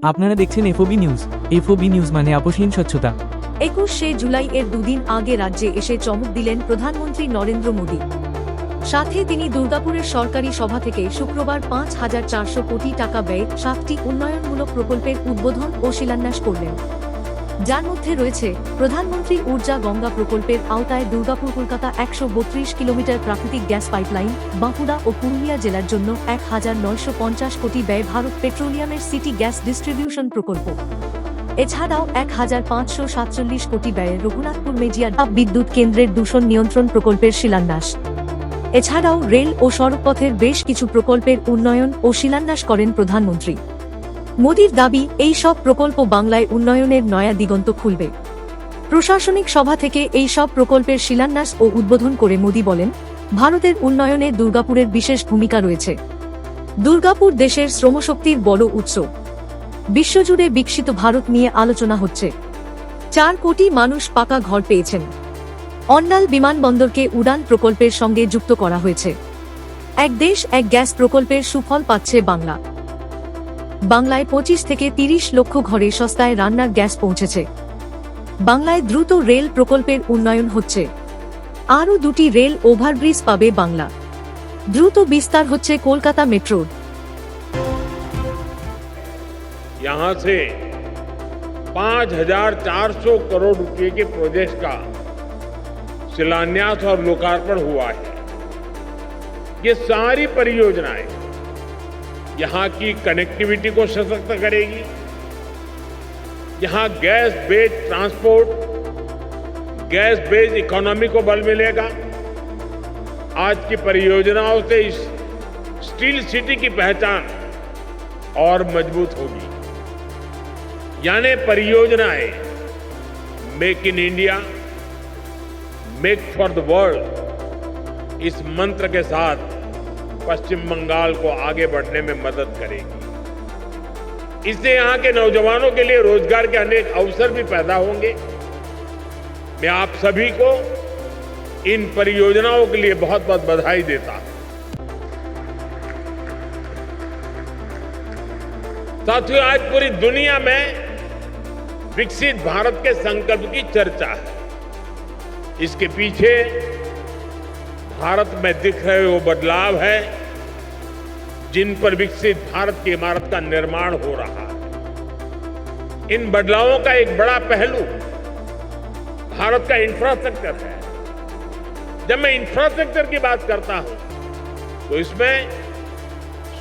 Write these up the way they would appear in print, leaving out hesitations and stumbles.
আপনারা দেখছেন FOB news. FOB news মানে আপোষহীন স্বচ্ছতা। 21শে জুলাই এর দুদিন আগে রাজ্যে এসে চমক দিলেন প্রধানমন্ত্রী নরেন্দ্র মোদী। সাথে তিনি দুর্গাপুরের সরকারি সভা থেকে শুক্রবার ৫,৪০০ কোটি টাকা ব্যয়ে 7টি উন্নয়নমূলক প্রকল্পের উদ্বোধন ও শিলান্যাস করলেন, যার মধ্যে রয়েছে প্রধানমন্ত্রী ঊর্জা গঙ্গা প্রকল্পের আওতায় দুর্গাপুর কলকাতা ১৩২ কিলোমিটার প্রাকৃতিক গ্যাস পাইপলাইন, বাঁকুড়া ও পুরুলিয়া জেলার জন্য ১,৯৫০ কোটি ব্যয়ে ভারত পেট্রোলিয়ামের সিটি গ্যাস ডিস্ট্রিবিউশন প্রকল্প। এছাড়াও ১,৫৪৭ কোটি ব্যয়ে রঘুনাথপুর মেজিয়া বিদ্যুৎ কেন্দ্রের দূষণ নিয়ন্ত্রণ প্রকল্পের শিলান্যাস। এছাড়াও রেল ও সড়কপথের বেশ কিছু প্রকল্পের উন্নয়ন ও শিলান্যাস করেন প্রধানমন্ত্রী মোদীর দাবি, এই সব প্রকল্প বাংলায় উন্নয়নের নয়া দিগন্ত খুলবে। প্রশাসনিক সভা থেকে এই সব প্রকল্পের শিলান্যাস ও উদ্বোধন করে মোদী বলেন, ভারতের উন্নয়নে দুর্গাপুরের বিশেষ ভূমিকা রয়েছে। দুর্গাপুর দেশের শ্রমশক্তির বড় উৎস। বিশ্বজুড়ে বিকশিত ভারত নিয়ে আলোচনা হচ্ছে। ৪ কোটি মানুষ পাকা ঘর পেয়েছেন। অন্ডাল বিমানবন্দরকে উড়ান প্রকল্পের সঙ্গে যুক্ত করা হয়েছে। এক দেশ এক গ্যাস প্রকল্পের সুফল পাচ্ছে বাংলা। বাংলায় ২৫ থেকে ৩০ লক্ষ ঘরে সস্তায় রান্নার গ্যাস পৌঁছেছে। বাংলায় দ্রুত রেল প্রকল্পের উন্নয়ন হচ্ছে। আরও ২টি রেল ওভারব্রিজ পাবে বাংলা। দ্রুত বিস্তার হচ্ছে কলকাতা মেট্রোর। यहाँ से 5,400 करोड़ रुपए के प्रोजेक्ट का शिलान्यास और लोकार्पण हुआ है। ये सारी परियोजनाएं यहाँ की कनेक्टिविटी को सशक्त करेगी। यहाँ gas based transport, gas based economy को बल मिलेगा। आज की परियोजनाओं से इस स्टील सिटी की पहचान और मजबूत होगी। यानी परियोजनाएं make in India, make for the world, इस मंत्र के साथ पश्चिम बंगाल को आगे बढ़ने में मदद करेगी। इससे यहां के नौजवानों के लिए रोजगार के अनेक अवसर भी पैदा होंगे। मैं आप सभी को इन परियोजनाओं के लिए बहुत बहुत बधाई देता हूं। साथियों, आज पूरी दुनिया में विकसित भारत के संकल्प की चर्चा है। इसके पीछे भारत में दिख रहे वो बदलाव है जिन पर विकसित भारत की इमारत का निर्माण हो रहा है। इन बदलावों का एक बड़ा पहलू भारत का इंफ्रास्ट्रक्चर है। जब मैं इंफ्रास्ट्रक्चर की बात करता हूं तो इसमें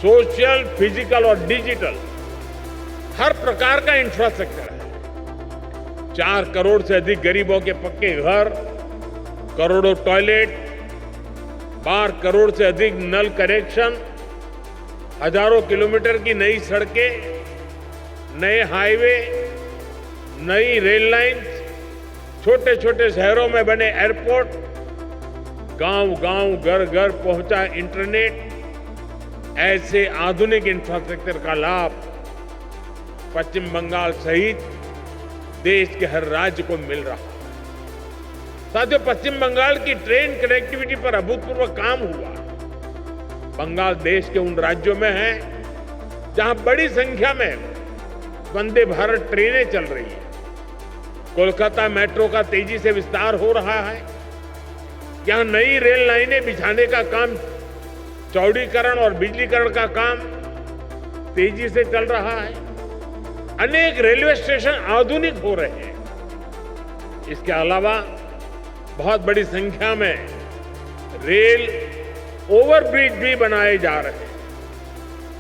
सोशल, फिजिकल और डिजिटल हर प्रकार का इंफ्रास्ट्रक्चर है। 4 करोड़ से अधिक गरीबों के पक्के घर, करोड़ों टॉयलेट, 12 करोड़ से अधिक नल कनेक्शन, हजारों किलोमीटर की नई सड़कें, नए हाईवे, नई रेल लाइंस, छोटे छोटे शहरों में बने एयरपोर्ट, गांव-गांव, घर-घर पहुंचा इंटरनेट, ऐसे आधुनिक इंफ्रास्ट्रक्चर का लाभ पश्चिम बंगाल सहित देश के हर राज्य को मिल रहा है। साथियों, पश्चिम बंगाल की ट्रेन कनेक्टिविटी पर अभूतपूर्व काम हुआ। बंगाल देश के उन राज्यों में है जहां बड़ी संख्या में वंदे भारत ट्रेनें चल रही है। कोलकाता मेट्रो का तेजी से विस्तार हो रहा है। यहां नई रेल लाइनें बिछाने का काम, चौड़ीकरण और बिजलीकरण का काम तेजी से चल रहा है। अनेक रेलवे स्टेशन आधुनिक हो रहे हैं। इसके अलावा बहुत बड़ी संख्या में रेल ओवरब्रिज भी बनाए जा रहे हैं।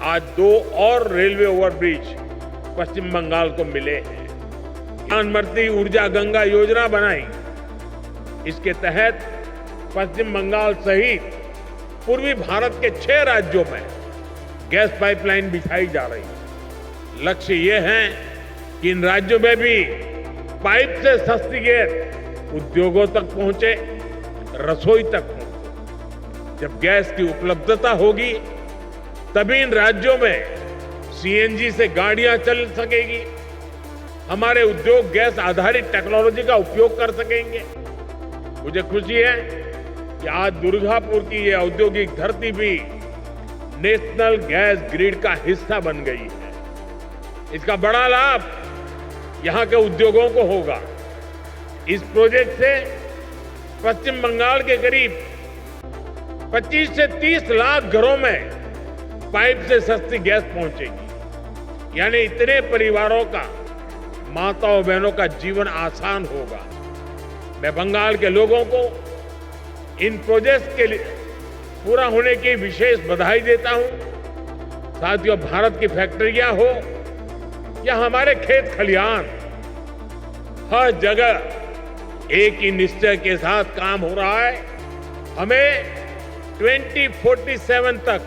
आज 2 और रेलवे ओवरब्रिज पश्चिम बंगाल को मिले हैं। प्रधानमंत्री ऊर्जा गंगा योजना बनाई। इसके तहत पश्चिम बंगाल सहित पूर्वी भारत के 6 राज्यों में गैस पाइपलाइन बिछाई जा रही है। लक्ष्य ये है कि इन राज्यों में भी पाइप से सस्ती गैस उद्योगों तक पहुंचे, रसोई तक पहुंचे। जब गैस की उपलब्धता होगी तभी इन राज्यों में सीएनजी से गाड़ियां चल सकेगी। हमारे उद्योग गैस आधारित टेक्नोलॉजी का उपयोग कर सकेंगे। मुझे खुशी है कि आज दुर्गापुर की ये औद्योगिक धरती भी नेशनल गैस ग्रिड का हिस्सा बन गई है। इसका बड़ा लाभ यहां के उद्योगों को होगा। इस प्रोजेक्ट से पश्चिम बंगाल के करीब 25 से 30 लाख घरों में पाइप से सस्ती गैस पहुंचेगी। यानी इतने परिवारों का, माताओं बहनों का जीवन आसान होगा। मैं बंगाल के लोगों को इन प्रोजेक्ट के लिए पूरा होने की विशेष बधाई देता हूं। साथियों, भारत की फैक्ट्रियां हो या हमारे खेत खलिहान, हर जगह एक ही निश्चय के साथ काम हो रहा है। हमें 2047 तक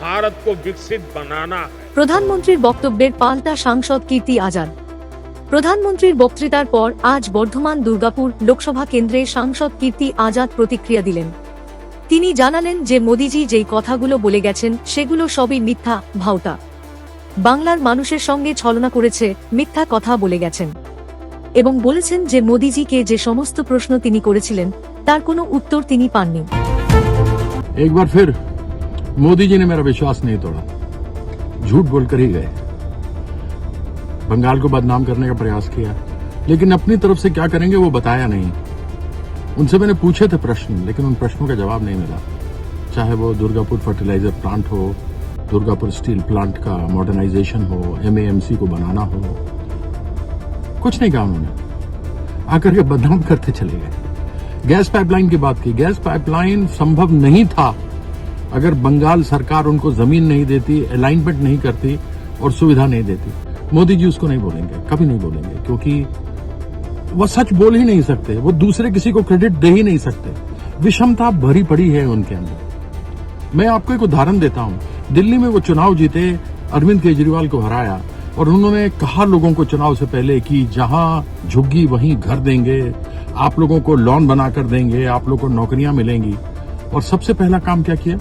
भारत को विकसित बनाना है। প্রধানমন্ত্রীর বক্তব্যের পাল্টা সাংসদ কীর্তি আজাদ। প্রধানমন্ত্রীর বক্তৃতার পর আজ বর্ধমান দুর্গাপুর লোকসভা কেন্দ্রে সাংসদ কীর্তি আজাদ প্রতিক্রিয়া দিলেন। তিনি জানালেন যে মোদিজি যেই কথাগুলো বলে গেছেন সেগুলো সবই মিথ্যা, ভাওতা। বাংলার মানুষের সঙ্গে ছলনা করেছে, মিথ্যা কথা বলে গেছেন এবং বলেছেন যে মোদিজিকে যে সমস্ত প্রশ্ন তিনি করেছিলেন তার কোনো উত্তর তিনি পাননি। एक बार फिर मोदी जी ने मेरा विश्वास नहीं तोड़ा, झूठ बोलकर ही गए। बंगाल को बदनाम करने का प्रयास किया, लेकिन अपनी तरफ से क्या करेंगे वो बताया नहीं। उनसे मैंने पूछे थे प्रश्न, लेकिन उन प्रश्नों का जवाब नहीं मिला। चाहे वो दुर्गापुर फर्टिलाइजर प्लांट हो, दुर्गापुर स्टील प्लांट का मॉडर्नाइजेशन हो, MAMC को बनाना हो, कुछ नहीं कहा उन्होंने। आकर के बदनाम करते चले गए। गैस पाइपलाइन की बात की, गैस पाइपलाइन संभव नहीं था अगर बंगाल सरकार उनको जमीन नहीं देती, अलाइनमेंट नहीं करती और सुविधा नहीं देती। मोदी जी उसको नहीं बोलेंगे, कभी नहीं बोलेंगे, क्योंकि वो सच बोल ही नहीं सकते, वो दूसरे किसी को क्रेडिट दे ही नहीं सकते। विषमता भरी पड़ी है उनके अंदर। मैं आपको एक उदाहरण देता हूं। दिल्ली में वो चुनाव जीते, अरविंद केजरीवाल को हराया और उन्होंने कहा लोगों को चुनाव से पहले कि जहां झुग्गी वहीं घर देंगे, आप लोगों को लोन बनाकर देंगे, आप लोगों को नौकरियां मिलेंगी। और सबसे पहला काम क्या किया?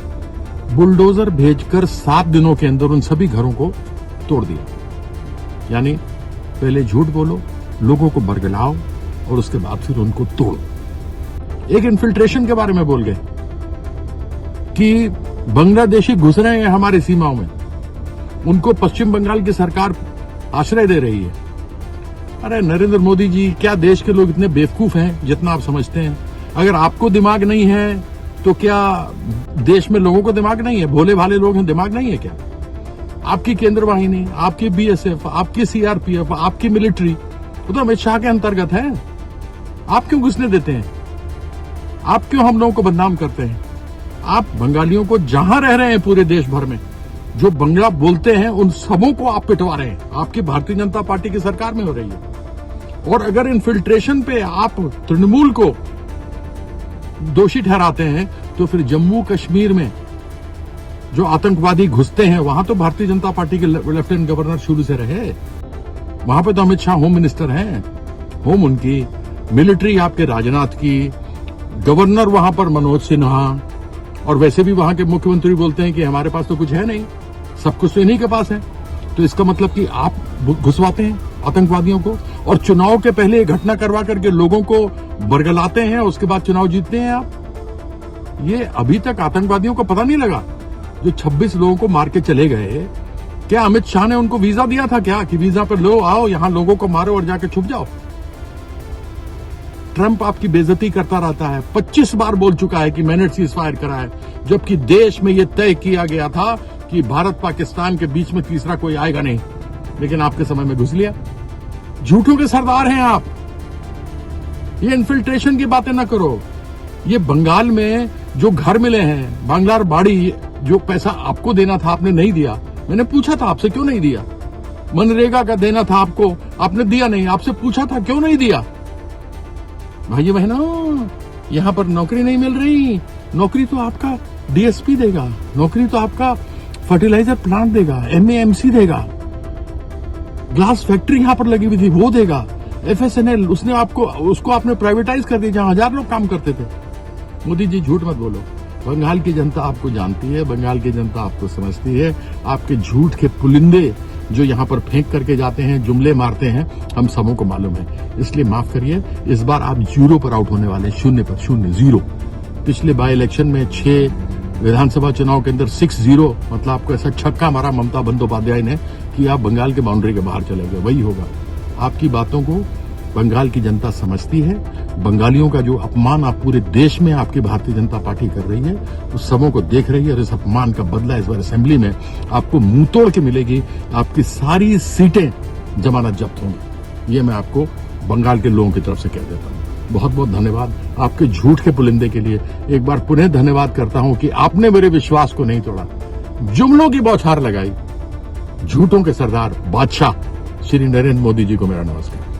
बुलडोजर भेजकर 7 दिनों के अंदर उन सभी घरों को तोड़ दिया। यानी पहले झूठ बोलो, लोगों को बरगलाओ और उसके बाद फिर उनको तोड़ो। एक इन्फिल्ट्रेशन के बारे में बोल गए कि बांग्लादेशी घुस रहे हैं हमारी सीमाओं में, उनको पश्चिम बंगाल की सरकार आश्रय दे रही है। अरे नरेंद्र मोदी जी, क्या देश के लोग इतने बेवकूफ हैं जितना आप समझते हैं? अगर आपको दिमाग नहीं है तो क्या देश में लोगों को दिमाग नहीं है? भोले भाले लोग हैं, दिमाग नहीं है क्या? आपकी केंद्र वाहिनी, आपकी BSF, आपकी CRPF, आपकी मिलिट्री, वो तो अमित शाह के अंतर्गत है। आप क्यों घुसने देते हैं? आप क्यों हम लोगों को बदनाम करते हैं? आप बंगालियों को जहां रह रहे हैं पूरे देश भर में, जो बंगला बोलते हैं उन सबों को आप पिटवा रहे हैं। आपकी भारतीय जनता पार्टी की सरकार में हो रही है। और अगर इन्फिल्ट्रेशन पे आप तृणमूल को दोषी ठहराते हैं तो फिर जम्मू कश्मीर में जो आतंकवादी घुसते हैं वहां तो भारतीय जनता पार्टी के लेफ्टिनेंट गवर्नर शुरू से रहे। वहां पे तो अमित शाह होम मिनिस्टर हैं, होम उनकी, मिलिट्री आपके राजनाथ की, गवर्नर वहां पर मनोज सिन्हा, और वैसे भी वहां के मुख्यमंत्री बोलते हैं कि हमारे पास तो कुछ है नहीं, सब कुछ तो इन्हीं के पास है। तो इसका मतलब कि आप घुसवाते हैं आतंकवादियों को और चुनाव के पहले ये घटना करवा करके लोगों को बरगलाते हैं, उसके बाद चुनाव जीतते हैं आप। ये अभी तक आतंकवादियों को पता नहीं लगा जो 26 लोगों को मार के चले गए। क्या अमित शाह ने उनको वीजा दिया था क्या कि वीजा पर लो, आओ यहां लोगों को मारो और जाके छुप जाओ? ट्रंप आपकी बेइज्जती करता रहता है, 25 बार बोल चुका है कि मैंने सीजफायर करा है, जबकि देश में यह तय किया गया था कि भारत पाकिस्तान के बीच में तीसरा कोई आएगा नहीं, लेकिन आपके समय में घुस लिया। झूठों के सरदार हैं आप। ये इन्फिल्ट्रेशन की बातें ना करो। ये बंगाल में जो घर मिले हैं, बांग्लार बाड़ी, जो पैसा आपको देना था आपने नहीं दिया। मैंने पूछा था आपसे, क्यों नहीं दिया? मनरेगा का देना था आपको, आपने दिया नहीं। आपसे पूछा था, क्यों नहीं दिया? भाई बहनों, यहां पर नौकरी नहीं मिल रही। नौकरी तो आपका DSP देगा, नौकरी तो आपका फर्टिलाइजर प्लांट देगा, MAMC देगा, ग्लास फैक्ट्री यहां पर लगी हुई थी वो देगा, FSNL उसने आपको, उसको आपने प्राइवेटाइज कर दिया जहां 1000 लोग काम करते थे। मोदी जी झूठ मत बोलो। बंगाल की जनता आपको जानती है, बंगाल की जनता आपको समझती है। आपके झूठ के पुलिंदे जो यहाँ पर फेंक करके जाते हैं, जुमले मारते हैं, हम सबों को मालूम है। इसलिए माफ करिए, इस बार आप 0 पर आउट होने वाले हैं, 0 पर 0, 0। पिछले बाई इलेक्शन में 6 विधानसभा चुनाव के अंदर 6-0 मतलब आपको ऐसा छक्का मारा ममता बंदोपाध्याय ने कि आप बंगाल के बाउंड्री के बाहर चले गए। वही होगा। आपकी बातों को बंगाल की जनता समझती है। बंगालियों का जो अपमान आप पूरे देश में आपकी भारतीय जनता पार्टी कर रही है, उस सबों को देख रही है और इस अपमान का बदला इस बार असेंबली में आपको मुंह तोड़ के मिलेगी। आपकी सारी सीटें जमानत जब्त होंगी। ये मैं आपको बंगाल के लोगों की तरफ से कह देता हूँ। बहुत बहुत धन्यवाद आपके झूठ के पुलिंदे के लिए। एक बार पुनः धन्यवाद करता हूं कि आपने मेरे विश्वास को नहीं तोड़ा, जुमलों की बौछार लगाई। झूठों के सरदार बादशाह श्री नरेंद्र मोदी जी को मेरा नमस्कार।